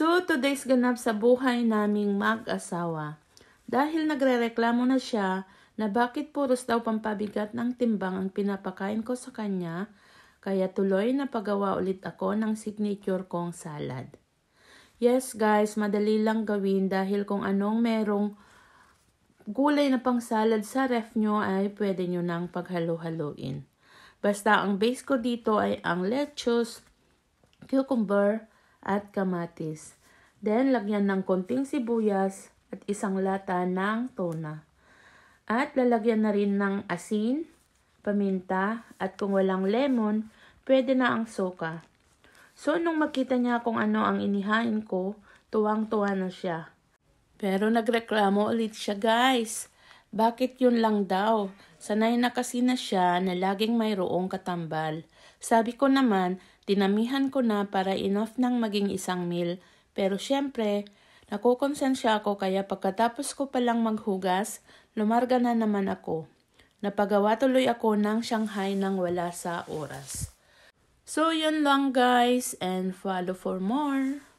So, today's ganap sa buhay naming mag-asawa. Dahil nagrereklamo na siya na bakit puros daw pampabigat ng timbang ang pinapakain ko sa kanya, kaya tuloy na pagawa ulit ako ng signature kong salad. Yes guys, madali lang gawin dahil kung anong merong gulay na pang salad sa ref nyo ay pwede nyo nang paghalo-haloin. Basta ang base ko dito ay ang lettuce, cucumber, at kamatis. Then, lagyan ng konting sibuyas at isang lata ng tuna. At lalagyan na rin ng asin, paminta, at kung walang lemon, pwede na ang soka. So, nung makita niya kung ano ang inihain ko, tuwang-tuwa na siya. Pero nagreklamo ulit siya, guys. Bakit yun lang daw? Sanay na kasi na siya na laging mayroong katambal. Sabi ko naman, dinamihan ko na para enough nang maging isang meal. Pero syempre, nakukonsensya ako kaya pagkatapos ko palang maghugas, lumarga na naman ako. Napagawa tuloy ako ng Shanghai nang wala sa oras. So yun lang guys, and follow for more.